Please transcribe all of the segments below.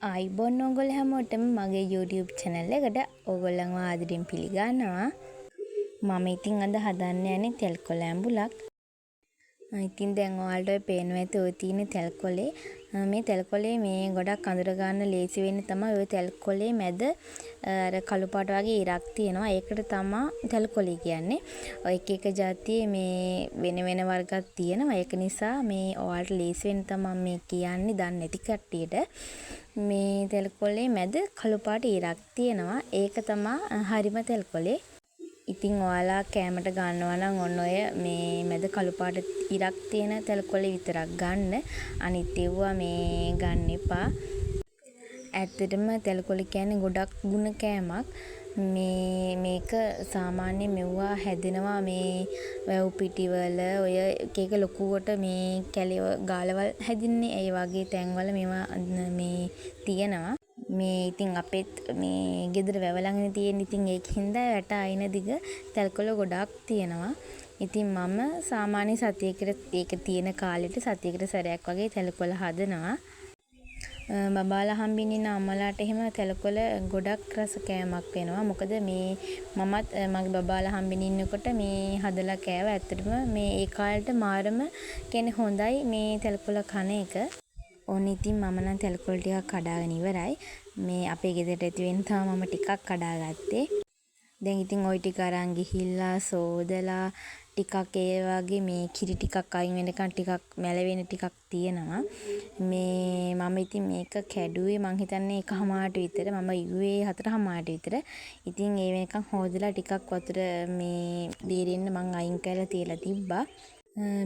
අයිබෝන් ඕගොල්ලෝ හැමෝටම මගේ YouTube channel එකට ඕගොල්ලන්ව ආදරෙන් පිළිගන්නවා. මම ඉතින් අද හදන්න යන්නේ තෙල් කොළ ඇඹුලක්. ඉතින් දැන් ඔයාලට ඔය පේනවා ඇති ඔය තියෙන තෙල් කොළේ. මේ තෙල් කොළේ මේ ගොඩක් අඳුර ගන්න ලේසි වෙන්නේ තමයි ඔය තෙල් කොළේ මැද අර කළු පාට වගේ ඉරක් තියෙනවා. ඒකට තමයි තෙල් කොළේ කියන්නේ. ඔය එක එක જાතියේ මේ වෙන වෙන වර්ගයක් තියෙනවා. ඒක නිසා මේ ඔයාලට ලේසි වෙන්න තමයි මේ කියන්නේ දන්නේ නැති කට්ටියට. මේ තෙල් කොළේ මැද කළු පාට ඉරක් තියෙනවා. ඒක තමයි හරිම තෙල් කොළේ. ඉතින් ඔයාලා කෑමට ගන්නවා නම් ඔන්න ඔය මේ මැද කළු පාට ඉරක් තියෙන තෙල් කොළේ විතරක් ගන්න. අනිත් ඒවා මේ ගන්න එපා. ඇත්තටම තෙල් කොළ කියන්නේ ගොඩක් ගුණ කෑමක්. මේක සාමාන්‍යයෙන් මෙවුවා හැදෙනවා මේ වැව් පිටිවල ඔය එක එක ලොකුවට මේ කැලේ ගාලවල් හැදින්නේ. ඒ වගේ තැන්වල මේවා මේ තියෙනවා. මේ ඉතින් අපෙත් මේ ගෙදර වැව ළඟනේ තියෙන. ඉතින් ඒකින්ද යට අයින දිග තෙල් කොළ ගොඩක් තියෙනවා. ඉතින් මම සාමාන්‍ය සතියකට ඒක තියෙන කාලෙට සතියකට සැරයක් වගේ තෙල් කොළ හදනවා. බබාලා හම්බෙන්න ඉන්න අම්මලාට එහෙම තෙල් කොළ ගොඩක් රස කෑමක් වෙනවා. මොකද මේ මමත් මගේ බබාලා හම්බෙන්න ඉන්නකොට මේ හදලා කෑවා. ඇත්තටම මේ ඒ කාලේට මාරම කියන්නේ හොඳයි මේ තෙල් කොළ කන එක. ඕන ඉතින් මම නම් තෙල් කොළ ටිකක් කඩාගෙන ඉවරයි. මේ අපේ ගෙදරට ඇති වෙන්න තමයි මම ටිකක් කඩාගත්තේ. දැන් ඉතින් ওই ටික අරන් ගිහිල්ලා සෝදලා ටිකක් ඒ වගේ මේ කිරි ටිකක් අයින් වෙනකන් ටිකක් මැලවෙන ටිකක් තියෙනවා. මේ මම ඉතින් මේක කැඩුවේ මං හිතන්නේ 1:00ට විතර. මම ඉුවේ 4:00ට විතර. ඉතින් ඒ වෙනකන් හොදලා ටිකක් වතුර මේ බේරෙන්න මං අයින් කරලා තියලා තිබ්බා.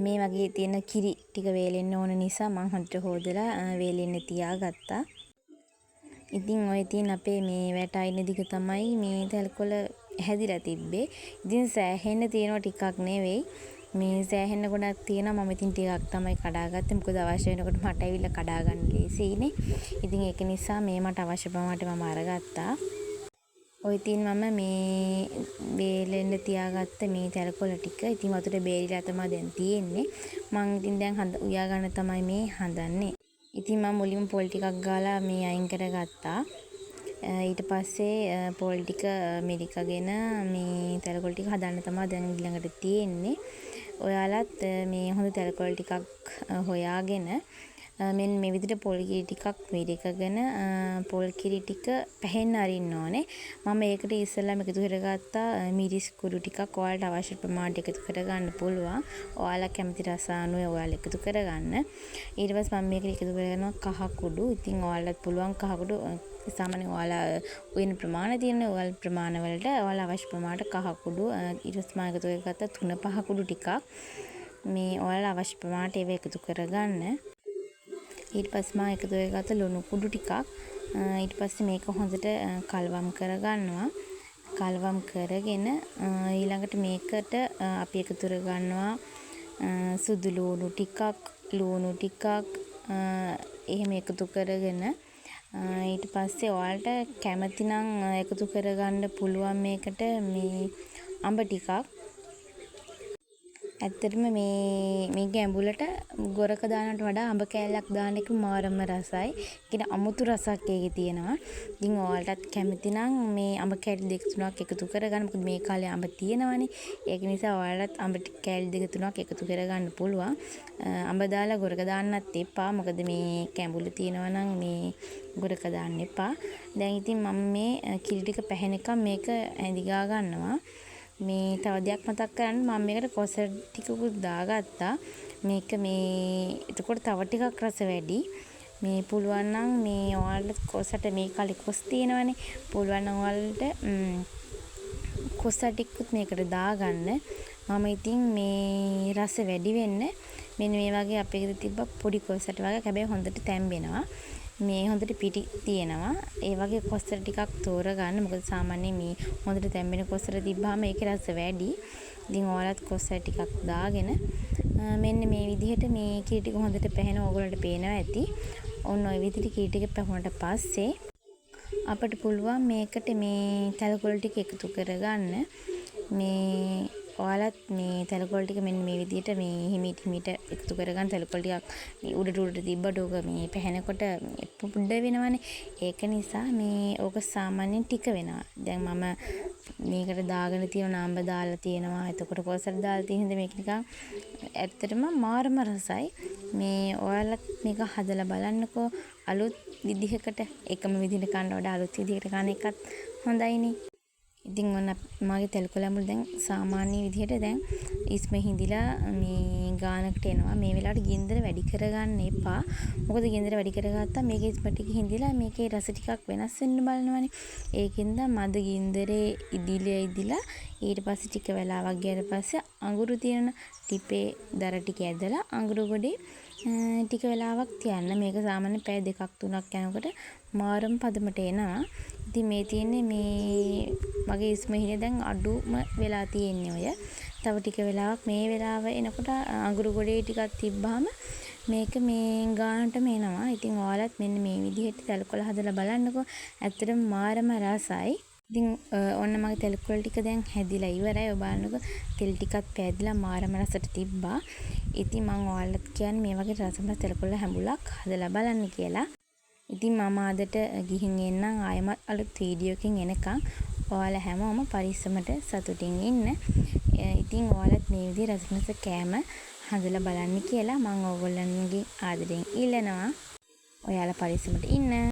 මේ වගේ තියෙන කිරි ටික වේලෙන්න ඕන නිසා මං හොඳට හොදලා වේලෙන්න තියාගත්තා. ඉතින් ඔය තියෙන අපේ මේ වැට අයින දිග තමයි මේ තෙල් කොළ හැදිලා තිබ්බේ. ඉතින් සෑහෙන්න තියෙනවා ටිකක් නෙවෙයි. මේ සෑහෙන්න ගොඩක් තියෙනවා. මම ඉතින් ටිකක් තමයි කඩාගත්තේ. මොකද අවශ්‍ය වෙනකොට මට ඇවිල්ලා කඩා ගන්න ලේසියිනේ. ඉතින් ඒක නිසා මේ මට අවශ්‍ය ප්‍රමාණයට මම අරගත්තා. ඔය ඉතින් මම මේ වේලෙන්න තියාගත්ත මේ තෙල් කොළ ටික ඉතින් වතුරේ බේරිලා තමයි දැන් තියෙන්නේ. මං ඉතින් දැන් උයා ගන්න තමයි මේ හදන්නේ. ඉතින් මම මුලින්ම පොල් ටිකක් ගාලා මේ අයින් කරගත්තා. ඊට පස්සේ පොල් ටික මිරිකගෙන මේ තෙල් කොළ ටික හදන්න තමයි දැන් ඊළඟට තියෙන්නේ. ඔයාලත් මේ හොඳ තෙල් කොළ ටිකක් හොයාගෙන මෙන්න මේ විදිහට පොල් කිරි ටිකක් මිරිකගෙන පොල් කිරි ටික පැහෙන්න අරින්න ඕනේ. මම ඒකට ඉස්සෙල්ලාම එකතු කරගත්තා මිරිස් කුඩු ටිකක්. ඔයාලට අවශ්‍ය ප්‍රමාණයට එකතු කරගන්න පුළුවන්. ඔයාලා කැමති රස අනුව ඔයාලා එකතු කරගන්න. ඊට පස්සේ මම මේකට එකතු කරනවා කහ කුඩු. ඉතින් ඔයාලට පුළුවන් කහ කුඩු සාමාන්‍යයෙන් ඔයාලා උයන ප්‍රමාණය තියෙන ඔයාලා ප්‍රමාණ වලට ඔයාලා අවශ්‍ය ප්‍රමාණයට කහ කුඩු ඊට පස්සේ මම එකතු කරගත්තා 3-5 කුඩු ටිකක්. මේ ඔයාලා අවශ්‍ය ප්‍රමාණයට ඒව එකතු කරගන්න. ඊට පස්සේ මම එකතු කරගත්ත ලුණු කුඩු ටිකක්. ඊට පස්සේ මේක හොඳට කලවම් කරගන්නවා. කලවම් කරගෙන ඊළඟට මේකට අපි එකතු කරගන්නවා සුදු ලුණු ටිකක් එහෙම එකතු කරගෙන ඊට පස්සේ ඔයාලට කැමති නම් එකතු කරගන්න පුළුවන් මේකට මේ අඹ ටිකක්. ඇත්තටම මේ ගැඹුලට ගොරක දානට වඩා අඹ කෑල්ලක් දාන එක මාරම රසයි. ඒකේ අමුතු රසක් ඒකේ තියෙනවා. ඉතින් ඔයාලටත් කැමති නම් මේ අඹ කෑලි 2-3ක් එකතු කරගන්න. මොකද මේ කාලේ අඹ තියෙනවනේ. ඒක නිසා ඔයාලටත් අඹ කෑලි 2-3ක් එකතු කරගන්න පුළුවන්. අඹ දාලා ගොරක දාන්නත් එපා. මොකද මේ කැඹුල තියෙනවා නම් මේ ගොරක දාන්න එපා. දැන් ඉතින් මම මේ කිරි ටික පැහැෙනකම් මේක ඇඳිගා ගන්නවා. මේ තව දෙයක් මතක් කරන්න මම මේකට කොසල් ටිකකුත් දාගත්තා. මේක මේ එතකොට තව ටිකක් රස වැඩි. මේ පුළුවන් නම් මේ ඔයාලට කොසට මේ කාලේ කොස් තියෙනවනේ. පුළුවන් නම් ඔයාලට කොසල් ටිකකුත් මේකට දාගන්න. මම ඉතින් මේ රස වැඩි වෙන්න මෙන්න මේ වගේ අපේ ගෙදර තිබ්බ පොඩි කොසට වගේ හැබැයි හොඳට තැම්බෙනවා. මේ හොඳට පිටි තියෙනවා. ඒ වගේ කොස්තර ටිකක් තෝරගන්න. මොකද සාමාන්‍යයෙන් මේ හොඳට තැම්බෙන කොස්තර තිබ්බාම ඒකේ රස වැඩි. ඉතින් ඔයාලත් කොස්තර ටිකක් දාගෙන මෙන්න මේ විදිහට මේ කිරි ටික හොඳට පැහෙන ඕගොල්ලන්ට පේනවා ඇති. ඔන්න ඔය විදිහට කිරි ටික පැහුණට පස්සේ අපිට පුළුවන් මේකට මේ තෙල් කොළ ටික එකතු කරගන්න. මේ ඔයාලත් මේ තෙලකොළ ටික මෙන්න මේ විදිහට මේ හිමීට එකතු කරගන්න. තෙලකොළ ටිකක් මේ උඩට තිබ්බට ඕක මේ පැහැෙනකොට පුඩ වෙනවනේ. ඒක නිසා මේ ඕක සාමාන්‍යයෙන් ටික වෙනවා. දැන් මම මේකට දාගෙන තියෙන නාඹ දාලා තියෙනවා. එතකොට කොසල් දාලා තියෙන හින්දා මේක නිකන් ඇත්තටම මාරම රසයි. මේ ඔයාලත් මේක හදලා බලන්නකෝ. අලුත් විදිහකට එකම විදිහට කන්න වඩා අලුත් විදිහකට කන එකත් හොඳයිනේ. ඉතින් ඔන්න මගේ තෙලකොළ ඇඹුල් දැන් සාමාන්‍ය විදිහට දැන් ඉස්ම හිඳිලා මේ ගානකට එනවා. මේ වෙලාවට ගින්දර වැඩි කරගන්න එපා. මොකද ගින්දර වැඩි කරගත්තා මේකේ ඉස්ම ටික හිඳිලා මේකේ රස ටිකක් වෙනස් වෙන්න බලනවනේ. ඒකින්ද මද ගින්දරේ ඉදිලා ඊට පස්සේ ටික වෙලාවක් ගියාට පස්සේ අඟුරු තියෙන ටිපේ දර ටික ඇදලා අඟුරු ගොඩේ ටික වෙලාවක් තියන්න. මේක සාමාන්‍ය පැය 2-3ක් යනකොට මාරම පදමට එනවා. ඉතින් මේ තියෙන්නේ මේ මගේ ඉස්මහිනේ දැන් අඩුම වෙලා තියෙන්නේ ඔය. තව ටික වෙලාවක් මේ වෙලාව එනකොට අඟුරු ගොඩේ ටිකක් තිබ්බාම මේක මේ ගානටම එනවා. ඉතින් ඔයාලත් මෙන්න මේ විදිහට තෙලකොළ හදලා බලන්නකෝ. ඇත්තටම මාරම රසයි. ඉතින් ඔන්න මගේ තෙලකොළ ටික දැන් හැදිලා ඉවරයි. ඔය බලන්නකෝ තෙල් ටිකත් පැදිලා මාරම රසට තිබ්බා. ඉතින් මම ඔයාලට කියන්නේ මේ වගේ රසමත් තෙලකොළ හැඹුලක් හදලා බලන්න කියලා. ඉතින් මම අදට ගිහින් එන්නම් ආයෙමත් අලුත් වීඩියෝ එකකින් එනකම් ඔයාලා හැමෝම පරිස්සමට සතුටින් ඉන්න. ඉතින් ඔයාලත් මේ විදිහේ රසමත් කෑම හදලා බලන්න කියලා මම ඕගොල්ලන්ගේ ආදරෙන් ඉල්ලනවා. ඔයාලා පරිස්සමට ඉන්න.